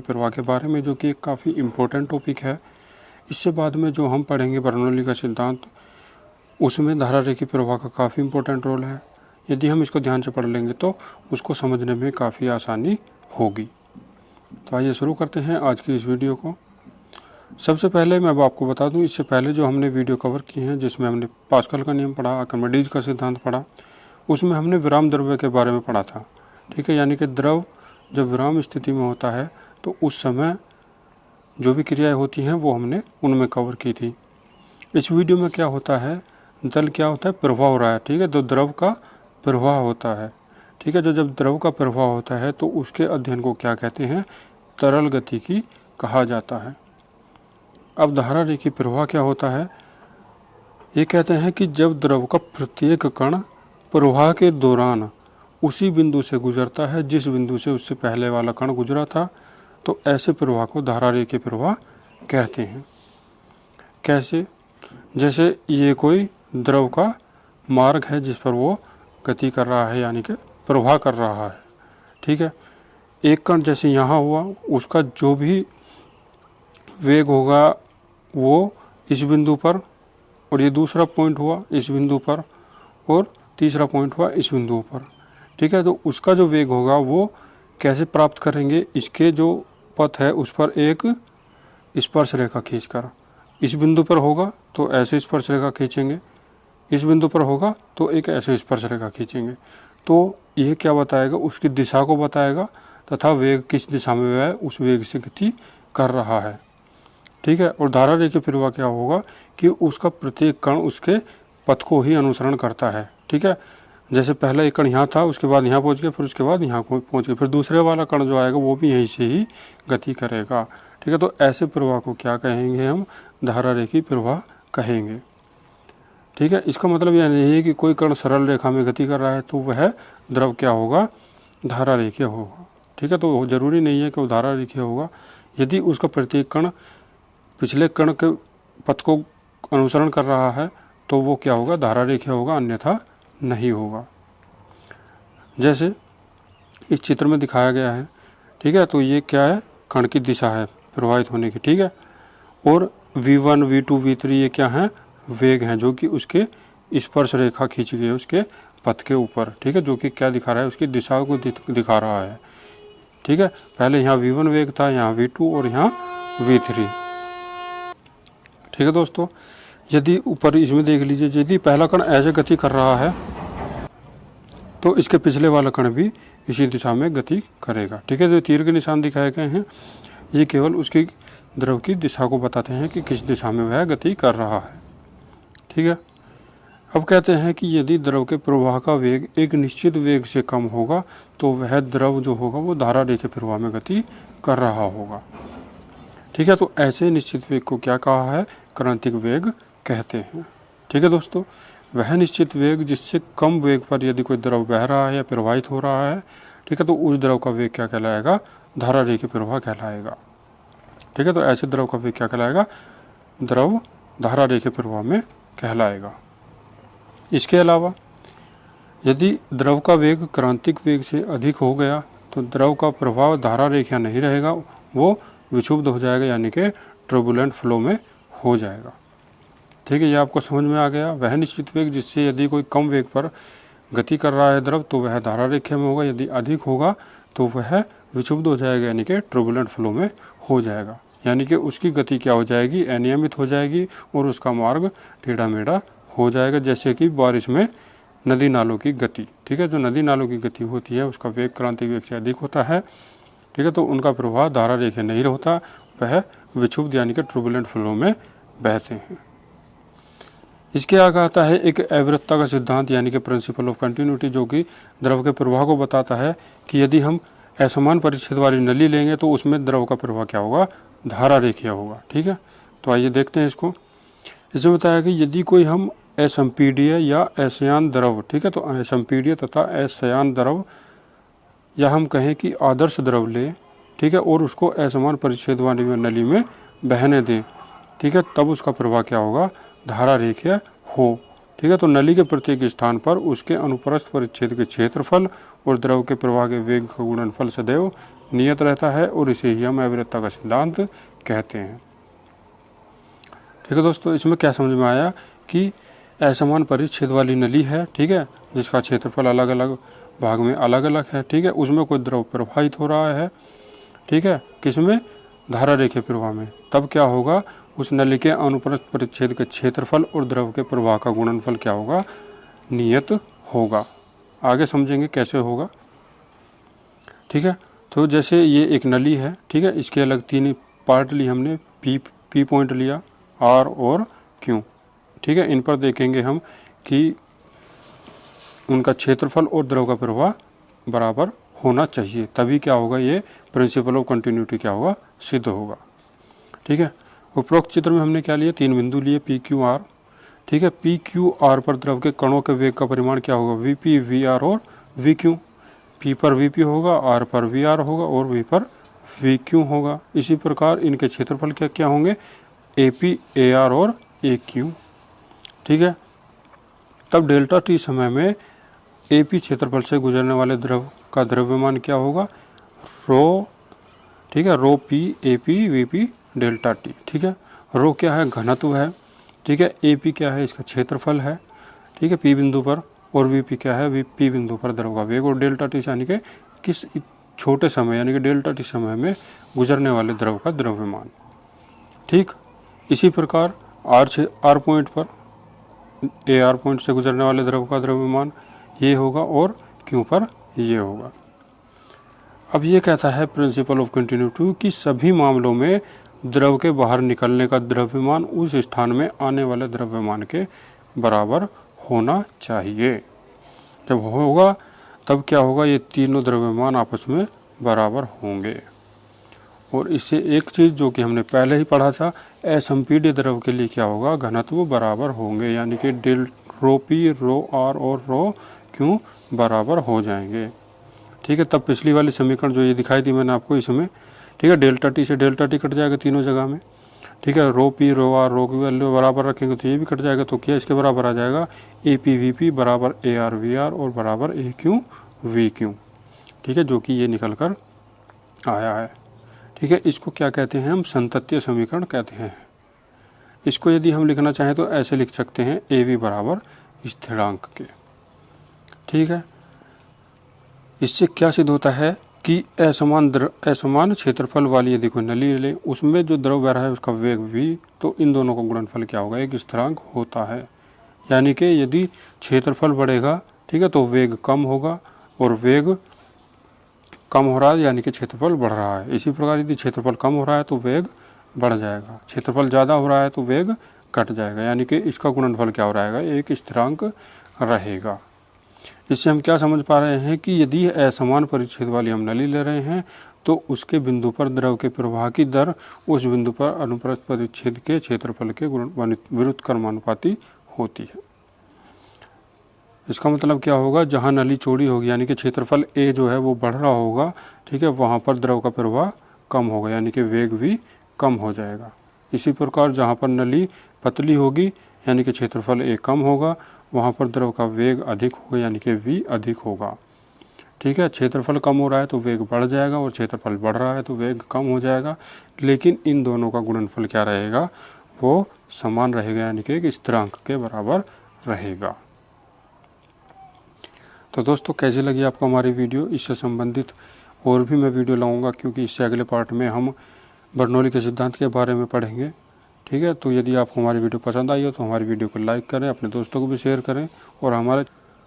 प्रवाह के बारे में, जो कि एक काफ़ी इम्पोर्टेंट टॉपिक है। इससे बाद में जो हम पढ़ेंगे बर्नौली का सिद्धांत, उसमें धारा रेखीय प्रवाह का काफ़ी इम्पोर्टेंट रोल है। यदि हम इसको ध्यान से पढ़ लेंगे तो उसको समझने में काफ़ी आसानी होगी। तो आइए शुरू करते हैं आज की इस वीडियो को। सबसे पहले मैं अब आपको बता दूं, इससे पहले जो हमने वीडियो कवर की हैं जिसमें हमने पास्कल का नियम पढ़ा, आर्किमिडीज का सिद्धांत पढ़ा, उसमें हमने विराम द्रव्य के बारे में पढ़ा था। ठीक है, यानी कि द्रव जब विराम स्थिति में होता है तो उस समय जो भी क्रियाएं होती हैं वो हमने उनमें कवर की थी। इस वीडियो में क्या होता है, जल क्या होता है, प्रवाह हो रहा है। ठीक है, तो द्रव का प्रवाह होता है। ठीक है, जब द्रव का प्रवाह होता है तो उसके अध्ययन को क्या कहते हैं, तरल गतिकी कहा जाता है। अब धारा रेखीय प्रवाह क्या होता है, ये कहते हैं कि जब द्रव का प्रत्येक कण प्रवाह के दौरान उसी बिंदु से गुजरता है जिस बिंदु से उससे पहले वाला कण गुजरा था, तो ऐसे प्रवाह को धारा रेखीय प्रवाह कहते हैं। कैसे, जैसे ये कोई द्रव का मार्ग है जिस पर वो गति कर रहा है, यानी कि प्रवाह कर रहा है। ठीक है, एक कण जैसे यहाँ हुआ, उसका जो भी वेग होगा वो इस बिंदु पर, और ये दूसरा पॉइंट हुआ इस बिंदु पर, और तीसरा पॉइंट हुआ इस बिंदु पर। ठीक है, तो उसका जो वेग होगा वो कैसे प्राप्त करेंगे, इसके जो पथ है उस पर एक स्पर्श रेखा खींचकर। इस बिंदु पर होगा तो ऐसे स्पर्श रेखा खींचेंगे, इस बिंदु पर होगा तो एक ऐसे स्पर्श रेखा खींचेंगे। तो ये क्या बताएगा, उसकी दिशा को बताएगा तथा वेग किस दिशा में है उस वेग से गति कर रहा है। ठीक है, और धारा रेखीय प्रवाह क्या होगा कि उसका प्रत्येक कण उसके पथ को ही अनुसरण करता है। ठीक है, जैसे पहला एक कण यहाँ था, उसके बाद यहाँ पहुँच गया, फिर उसके बाद यहाँ पहुँच गया, फिर दूसरे वाला कण जो आएगा वो भी यहीं से ही गति करेगा। ठीक है, तो ऐसे प्रवाह को क्या कहेंगे, हम धारा रेखीय प्रवाह कहेंगे। ठीक है, इसका मतलब यह नहीं है कि कोई कण सरल रेखा में गति कर रहा है तो वह द्रव क्या होगा, धारा रेखीय होगा। ठीक है, तो जरूरी नहीं है कि वो धारा रेखीय होगा। यदि उसका प्रत्येक कण पिछले कण के पथ को अनुसरण कर रहा है तो वो क्या होगा, धारा रेखीय होगा, अन्यथा नहीं होगा। जैसे इस चित्र में दिखाया गया है। ठीक है, तो ये क्या है, कण की दिशा है प्रवाहित होने की। ठीक है, और v1 v2 v3 ये क्या है, वेग हैं जो कि उसके स्पर्श रेखा खींची गई है उसके पथ के ऊपर। ठीक है, जो कि क्या दिखा रहा है, उसकी दिशा को दिखा रहा है। ठीक है, पहले यहाँ v1 वेग था, यहाँ v2 और यहाँ v3। ठीक है दोस्तों, यदि ऊपर इसमें देख लीजिए, यदि पहला कण ऐसे गति कर रहा है तो इसके पिछले वाला कण भी इसी दिशा में गति करेगा। ठीक है, जो तीर के निशान दिखाए गए हैं ये केवल उसकी द्रव की दिशा को बताते हैं कि किस दिशा में वह गति कर रहा है। ठीक है, अब कहते हैं कि यदि द्रव के प्रवाह का वेग एक निश्चित वेग से कम होगा तो वह द्रव जो होगा वो धारा रेखीय प्रवाह में गति कर रहा होगा। ठीक है, तो ऐसे निश्चित वेग को क्या कहा है, क्रांतिक वेग कहते हैं। ठीक है दोस्तों, वह निश्चित वेग जिससे कम वेग पर यदि कोई द्रव बह रहा है या प्रवाहित हो रहा है, ठीक है, तो उस द्रव का वेग क्या कहलाएगा, धारा रेखीय प्रवाह कहलाएगा। ठीक है, तो ऐसे द्रव का वेग क्या कहलाएगा, द्रव धारा रेखीय प्रवाह में कहलाएगा। इसके अलावा यदि द्रव का वेग क्रांतिक वेग से अधिक हो गया तो द्रव का प्रवाह धारा रेखीय नहीं रहेगा, वो विक्षुब्ध हो जाएगा, यानी कि टर्बुलेंट फ्लो में हो जाएगा। ठीक है, ये आपको समझ में आ गया। वह निश्चित वेग जिससे यदि कोई कम वेग पर गति कर रहा है द्रव तो वह धारा रेखीय में होगा, यदि अधिक होगा तो वह विक्षुब्ध हो जाएगा, यानी कि टर्बुलेंट फ्लो में हो जाएगा। यानी कि उसकी गति क्या हो जाएगी, अनियमित हो जाएगी और उसका मार्ग टेढ़ा मेढ़ा हो जाएगा, जैसे कि बारिश में नदी नालों की गति। ठीक है, जो नदी नालों की गति होती है उसका वेग क्रांतिक वेग से अधिक होता है। ठीक है, तो उनका प्रवाह धारा रेखीय नहीं होता, वह विक्षुब्ध यानी कि टर्बुलेंट फ्लो में बहते हैं। इसके आगे आता है एक अविरतता का सिद्धांत, यानी कि प्रिंसिपल ऑफ कंटिन्यूटी, जो कि द्रव के प्रवाह को बताता है कि यदि हम असमान परिच्छेद वाली नली लेंगे तो उसमें द्रव का प्रवाह क्या होगा, धारा रेखीय होगा। ठीक है, तो आइए देखते हैं इसको। इसमें बताया कि यदि कोई हम असंपीड्य या असंयान द्रव, ठीक है, तो असंपीड्य तथा असंयान द्रव या हम कहें कि आदर्श द्रव ले, ठीक है, और उसको असमान परिच्छेद वाली नली में बहने दें, ठीक है, तब उसका प्रवाह क्या होगा, धारा रेखीय हो। ठीक है, तो नली के प्रत्येक स्थान पर उसके अनुप्रस्थ परिच्छेद के क्षेत्रफल और द्रव के प्रवाह के वेग का गुणनफल सदैव नियत रहता है और इसे ही हम अविरतता का सिद्धांत कहते हैं। ठीक है दोस्तों, इसमें क्या समझ में आया कि असमान परिच्छेद वाली नली है, ठीक है, जिसका क्षेत्रफल अलग अलग भाग में अलग अलग है, ठीक है, उसमें कोई द्रव प्रवाहित हो रहा है, ठीक है, किसमें, धारा रेखीय प्रवाह में, तब क्या होगा, उस नली के अनुप्रस्थ परिच्छेद के क्षेत्रफल और द्रव के प्रवाह का गुणनफल क्या होगा, नियत होगा। आगे समझेंगे कैसे होगा। ठीक है, तो जैसे ये एक नली है, ठीक है, इसके अलग 3 पार्ट लिए हमने, पी पॉइंट लिया, आर और क्यू, ठीक है, इन पर देखेंगे हम कि उनका क्षेत्रफल और द्रव का प्रवाह बराबर होना चाहिए, तभी क्या होगा, ये प्रिंसिपल ऑफ कंटिन्यूटी क्या होगा, सिद्ध होगा। ठीक है, उपरोक्त चित्र में हमने क्या लिया, 3 बिंदु लिए पी क्यू आर, ठीक है, पी क्यू आर पर द्रव के कणों के वेग का परिमाण क्या होगा, वी पी वी आर और वी क्यू। पी पर वी पी होगा, आर पर वी आर होगा और वी पर वी क्यू होगा। इसी प्रकार इनके क्षेत्रफल क्या क्या होंगे, ए पी ए आर और ए क्यू। ठीक है, तब डेल्टा टी समय में ए पी क्षेत्रफल से गुजरने वाले द्रव का द्रव्यमान क्या होगा, रो, ठीक है, row P A P V P delta T. ठीक है, रो क्या है, घनत्व है, ठीक है, ए पी क्या है, इसका क्षेत्रफल है, ठीक है, पी बिंदु पर, और वी पी क्या है, वी पी बिंदु पर द्रव का वेग, और डेल्टा टी यानी कि किस छोटे समय यानी कि डेल्टा टी समय में गुजरने वाले द्रव का द्रव्यमान। ठीक, इसी प्रकार आर पॉइंट पर, ए आर पॉइंट से गुजरने वाले द्रव का द्रव्यमान ये होगा और क्यू पर ये होगा। अब ये कहता है प्रिंसिपल ऑफ कंटिन्यूटी कि सभी मामलों में द्रव के बाहर निकलने का द्रव्यमान उस स्थान में आने वाले द्रव्यमान के बराबर होना चाहिए। जब होगा तब क्या होगा, ये तीनों द्रव्यमान आपस में बराबर होंगे। और इससे एक चीज़ जो कि हमने पहले ही पढ़ा था, असंपीड्य द्रव के लिए क्या होगा, घनत्व बराबर होंगे, यानी कि डेल रो पी रो आर और रो क्यू बराबर हो जाएंगे। ठीक है, तब पिछली वाली समीकरण जो ये दिखाई दी मैंने आपको इसमें, ठीक है, डेल्टा टी से डेल्टा टी कट जाएगा तीनों जगह में, ठीक है, रो पी रो आर रो की वैल्यू बराबर रखेंगे तो ये भी कट जाएगा, तो क्या इसके बराबर आ जाएगा, ए पी वी पी बराबर ए आर वी आर और बराबर ए क्यू वी क्यू। ठीक है, जो कि ये निकल कर आया है। ठीक है, इसको क्या कहते हैं हम, संतत्य समीकरण कहते हैं। इसको यदि हम लिखना चाहें तो ऐसे लिख सकते हैं, ए वी बराबर स्थिरांक के। ठीक है, इससे क्या सिद्ध होता है कि असमान क्षेत्रफल वाली यदि कोई नली ले, उसमें जो द्रव बह रहा है उसका वेग v, तो इन दोनों का गुणनफल क्या होगा, एक स्थिरांक होता है। यानी कि यदि क्षेत्रफल बढ़ेगा, ठीक है, तो वेग कम होगा, और वेग कम हो रहा है यानी कि क्षेत्रफल बढ़ रहा है। इसी प्रकार यदि क्षेत्रफल कम हो रहा है तो वेग बढ़ जाएगा, क्षेत्रफल ज़्यादा हो रहा है तो वेग घट जाएगा, यानी कि इसका गुणनफल क्या हो रहेगा, एक स्थिरांक रहेगा। इससे हम क्या समझ पा रहे हैं कि यदि असमान परिच्छेद वाली हम नली ले रहे हैं तो उसके बिंदु पर द्रव के प्रवाह की दर उस बिंदु पर अनुप्रस्थ परिच्छेद के क्षेत्रफल के विरुद्ध क्रमानुपाती होती है। इसका मतलब क्या होगा, जहाँ नली चौड़ी होगी यानी कि क्षेत्रफल ए जो है वो बढ़ रहा होगा, ठीक है, वहाँ पर द्रव का प्रवाह कम होगा, यानी कि वेग भी कम हो जाएगा। इसी प्रकार जहाँ पर नली पतली होगी यानी कि क्षेत्रफल ए कम होगा, वहाँ पर द्रव का वेग अधिक होगा, यानी कि v अधिक होगा। ठीक है, क्षेत्रफल कम हो रहा है तो वेग बढ़ जाएगा और क्षेत्रफल बढ़ रहा है तो वेग कम हो जाएगा, लेकिन इन दोनों का गुणनफल क्या रहेगा, वो समान रहेगा, यानी कि एक स्थिरांक के बराबर रहेगा। तो दोस्तों कैसी लगी आपको हमारी वीडियो, इससे संबंधित और भी मैं वीडियो लाऊंगा, क्योंकि इससे अगले पार्ट में हम बर्नौली के सिद्धांत के बारे में पढ़ेंगे। ठीक है, तो यदि आपको हमारी वीडियो पसंद आई हो तो हमारी वीडियो को लाइक करें, अपने दोस्तों को भी शेयर करें और हमारे